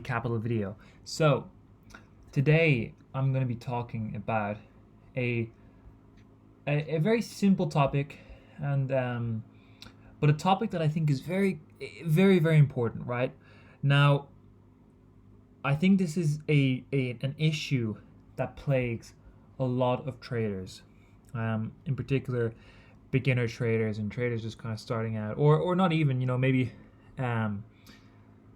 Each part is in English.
Capital video. So today I'm going to be talking about a a very simple topic, and but a topic that I think is very important. Right now, I think this is an issue that plagues a lot of traders, in particular beginner traders and traders just kind of starting out, or not even um,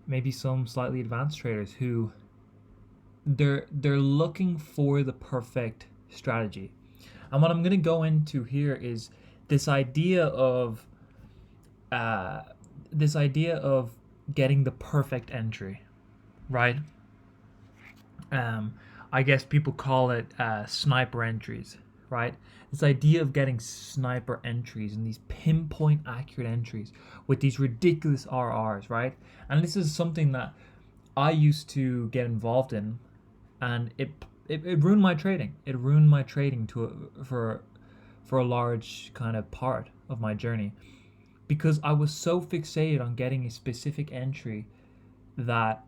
maybe some slightly advanced traders who they're looking for the perfect strategy. And what I'm going to go into here is this idea of uh, this idea of getting the perfect entry, right? Um, I guess people call it sniper entries, right? This idea of getting sniper entries and these pinpoint accurate entries with these ridiculous RRs, right? And this is something that I used to get involved in, and it ruined my trading. It ruined my trading for a large kind of part of my journey, because I was so fixated on getting a specific entry that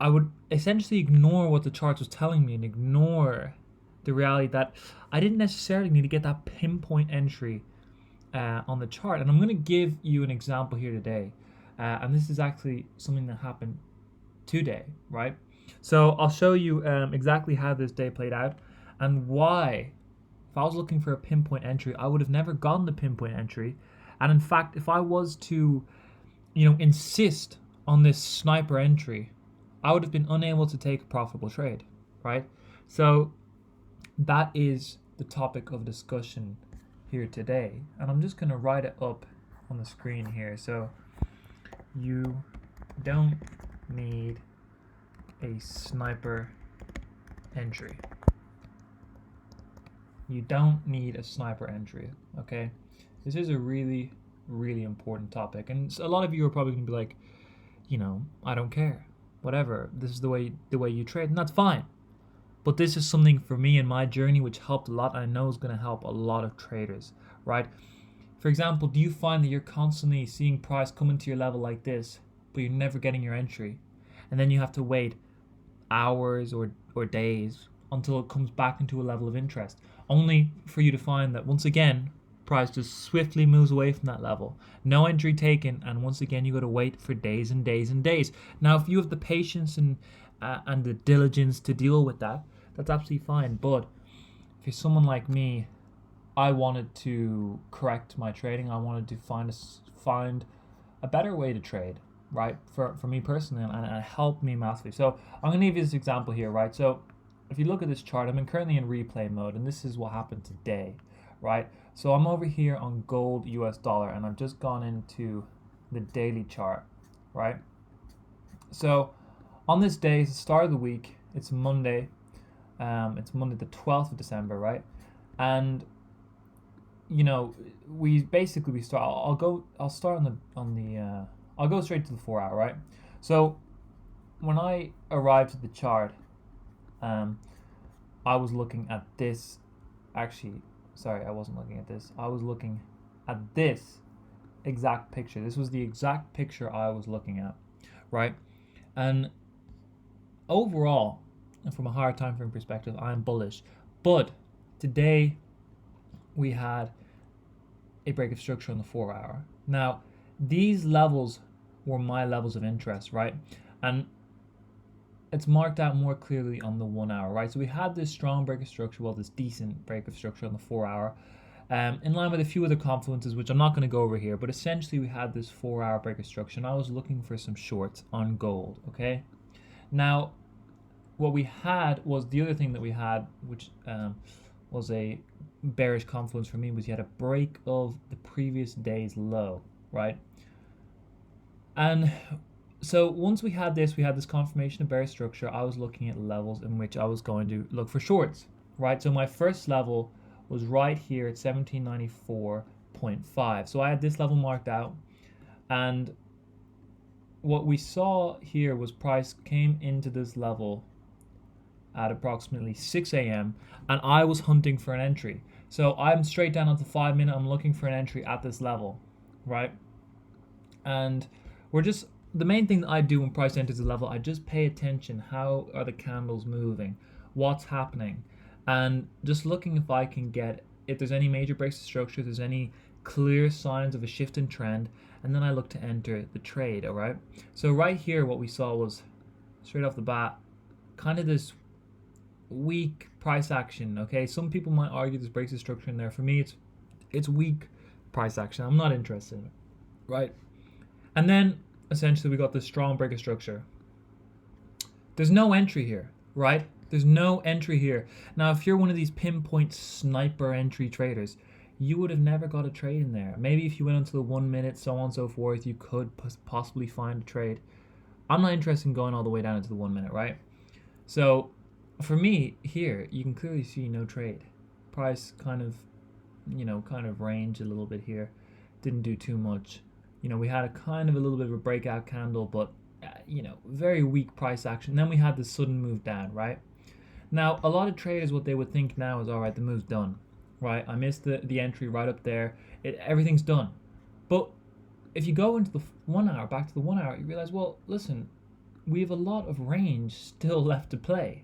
I would essentially ignore what the chart was telling me and ignore the reality that I didn't necessarily need to get that pinpoint entry on the chart. And I'm going to give you an example here today. And this is actually something that happened today, right? So I'll show you exactly how this day played out and why. If I was looking for a pinpoint entry, I would have never gotten the pinpoint entry. And in fact, if I was to, insist on this sniper entry, I would have been unable to take a profitable trade, right? So that is the topic of discussion here today. And I'm just going to write it up on the screen here. So you don't need a sniper entry. You don't need a sniper entry, okay? This is a really important topic. And a lot of you are probably going to be like, I don't care. Whatever. This is the way you trade, and that's fine. But this is something for me in my journey which helped a lot. I know is going to help a lot of traders, right? For example, do you find that you're constantly seeing price come into your level like this, but you're never getting your entry? And then you have to wait hours or days until it comes back into a level of interest, only for you to find that once again price just swiftly moves away from that level, no entry taken, and once again you got to wait for days and days and days. Now if you have the patience and the diligence to deal with that, that's absolutely fine. But if you're someone like me, I wanted to correct my trading. I wanted to find a better way to trade, right? For me personally, and it helped me massively. So I'm going to give you this example here, right? So if you look at this chart, I'm currently in replay mode, and this is what happened today, right? So I'm over here on gold US dollar, and I've just gone into the daily chart, right? So on this day, it's the start of the week. It's Monday. It's Monday the 12th of December, right? And we start. I'll start I'll go straight to the 4 hour, right? So when I arrived at the chart, I was looking at this. Actually, sorry, I wasn't looking at this. I was looking at this exact picture. This was the exact picture I was looking at, right? And overall, and from a higher time frame perspective, I'm bullish. But today, we had a break of structure on the 4 hour. Now, these levels were my levels of interest, right? And it's marked out more clearly on the 1 hour, right? So we had this strong break of structure, this decent break of structure on the 4 hour, in line with a few other confluences, which I'm not going to go over here. But essentially, we had this 4 hour break of structure, and I was looking for some shorts on gold, okay? Now, what we had was the other thing that we had, which was a bearish confluence for me, was you had a break of the previous day's low, right? And so once we had this confirmation of bearish structure, I was looking at levels in which I was going to look for shorts, right? So my first level was right here at 1794.5. So I had this level marked out, and what we saw here was price came into this level at approximately 6 a.m. and I was hunting for an entry. So I'm straight down onto 5 minute. I'm looking for an entry at this level, right? And we're just the main thing that I do when price enters a level, I just pay attention. How are the candles moving? What's happening? And just looking if I can get, if there's any major breaks of structure, if there's any clear signs of a shift in trend, and then I look to enter the trade, all right? So right here, what we saw was, straight off the bat, kind of this weak price action, okay? Some people might argue there's breaks of structure in there. For me, it's weak price action. I'm not interested in it, right? And then essentially we got this strong break of structure. There's no entry here, right? There's no entry here. Now, if you're one of these pinpoint sniper entry traders, you would have never got a trade in there. Maybe if you went onto the 1 minute, so on and so forth, you could possibly find a trade. I'm not interested in going all the way down into the 1 minute, right? So for me here, you can clearly see no trade. Price kind of range a little bit here. Didn't do too much. We had a little bit of a breakout candle, but very weak price action. Then we had the sudden move down, right? Now, a lot of traders, what they would think now is, all right, the move's done, right? I missed the entry right up there. Everything's done. But if you go into the 1 hour, back to the 1 hour, you realize, well, listen, we have a lot of range still left to play,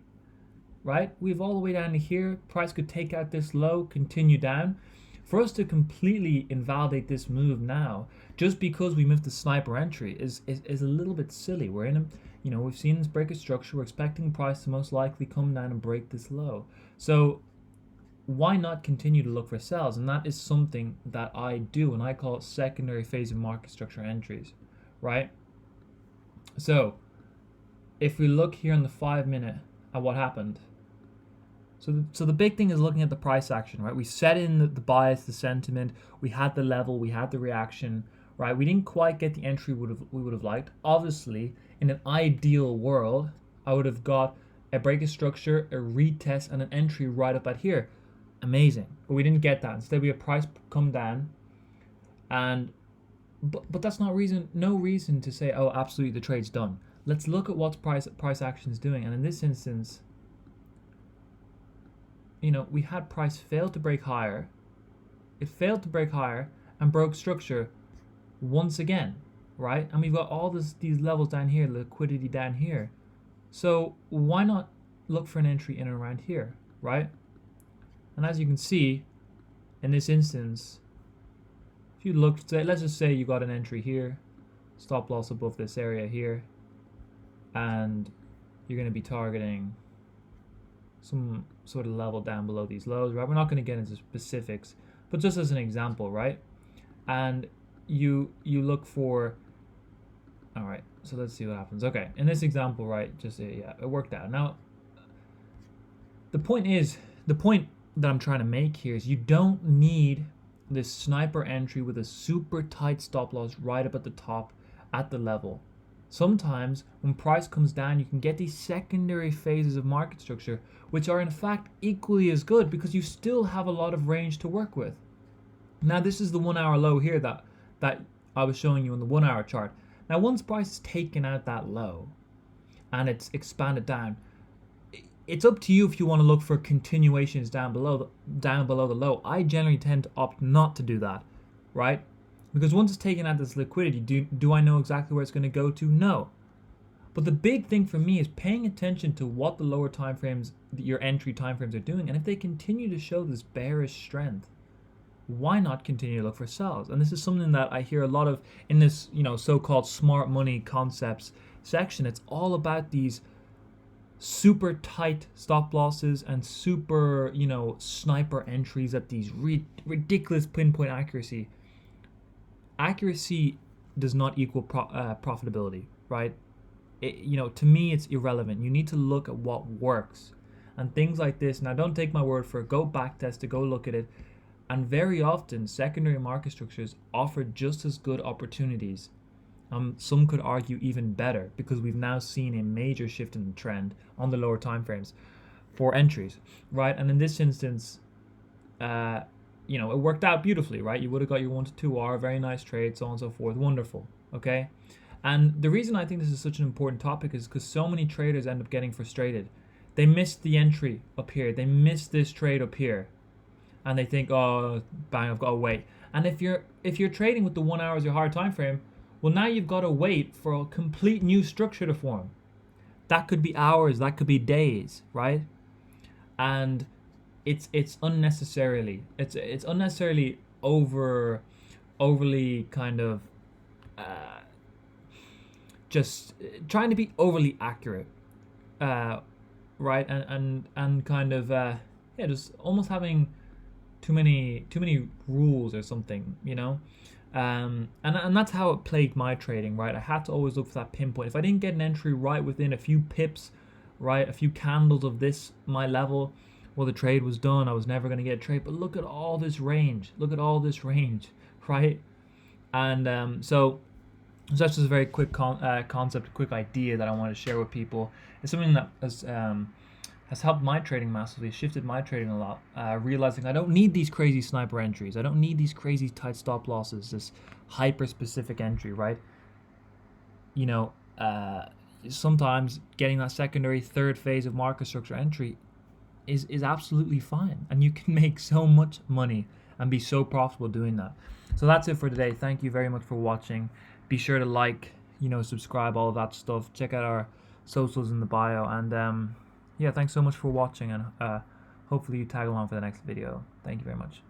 right? We have all the way down to here. Price could take out this low, continue down. For us to completely invalidate this move now, just because we missed the sniper entry, is a little bit silly. We're in a, we've seen this break of structure. We're expecting price to most likely come down and break this low. So why not continue to look for sells? And that is something that I do, and I call it secondary phase of market structure entries, right? So if we look here in the 5 minute at what happened. So the big thing is looking at the price action, right? We set in the bias, the sentiment, we had the level, we had the reaction, right? We didn't quite get the entry we would have liked. Obviously, in an ideal world, I would have got a break of structure, a retest, and an entry right up at here. Amazing. But we didn't get that. Instead, we had price come down, and but that's no reason to say, oh, absolutely, the trade's done. Let's look at what price action is doing, and in this instance, we had price fail to break higher. It failed to break higher and broke structure once again, right? And we've got all these levels down here, liquidity down here. So why not look for an entry in and around here, right? And as you can see, in this instance, if you look, let's just say you got an entry here, stop loss above this area here, and you're going to be targeting some sort of level down below these lows, right? We're not going to get into specifics, but just as an example, right? And you look for, all right, so let's see what happens. Okay, in this example, right, it worked out. Now, the point that I'm trying to make here is you don't need this sniper entry with a super tight stop loss right up at the top at the level. Sometimes when price comes down, you can get these secondary phases of market structure, which are in fact equally as good because you still have a lot of range to work with. Now, this is the 1 hour low here that I was showing you on the 1 hour chart. Now, once price has taken out that low and it's expanded down, it's up to you if you want to look for continuations down below the low. I generally tend to opt not to do that, right? Because once it's taken out this liquidity, do I know exactly where it's going to go to? No. But the big thing for me is paying attention to what the lower time frames, your entry time frames are doing. And if they continue to show this bearish strength, why not continue to look for sells? And this is something that I hear a lot of in this, so-called smart money concepts section. It's all about these super tight stop losses and super, sniper entries at these ridiculous pinpoint accuracy. Accuracy does not equal profitability, right? To me, it's irrelevant. You need to look at what works. And things like this, now don't take my word for it, go backtest it, go look at it. And very often, secondary market structures offer just as good opportunities. Some could argue even better because we've now seen a major shift in the trend on the lower time frames for entries, right? And in this instance, it worked out beautifully, right? You would have got your 1 to 2 hour, very nice trade, so on and so forth. Wonderful, okay? And the reason I think this is such an important topic is because so many traders end up getting frustrated. They missed the entry up here. They missed this trade up here. And they think, oh, bang, I've got to wait. And if you're trading with the 1 hour as your hard time frame, Well, now you've got to wait for a complete new structure to form. That could be hours, that could be days, right? And it's unnecessarily it's unnecessarily overly kind of uh, just trying to be overly accurate, uh, right? And kind of yeah, just almost having too many rules or something, you know. And that's how it plagued my trading, right? I had to always look for that pinpoint. If I didn't get an entry right within a few pips, right, a few candles of this my level, well, the trade was done. I was never going to get a trade. But look at all this range. Look at all this range, right? And so that's just a very quick concept, a quick idea that I want to share with people. It's something that has helped my trading massively, shifted my trading a lot, realizing I don't need these crazy sniper entries. I don't need these crazy tight stop losses, this hyper-specific entry, right? You know, sometimes getting that secondary, third phase of market structure entry is absolutely fine. And you can make so much money and be so profitable doing that. So that's it for today. Thank you very much for watching. Be sure to like, subscribe, all of that stuff. Check out our socials in the bio. And yeah, thanks so much for watching, and hopefully you tag along for the next video. Thank you very much.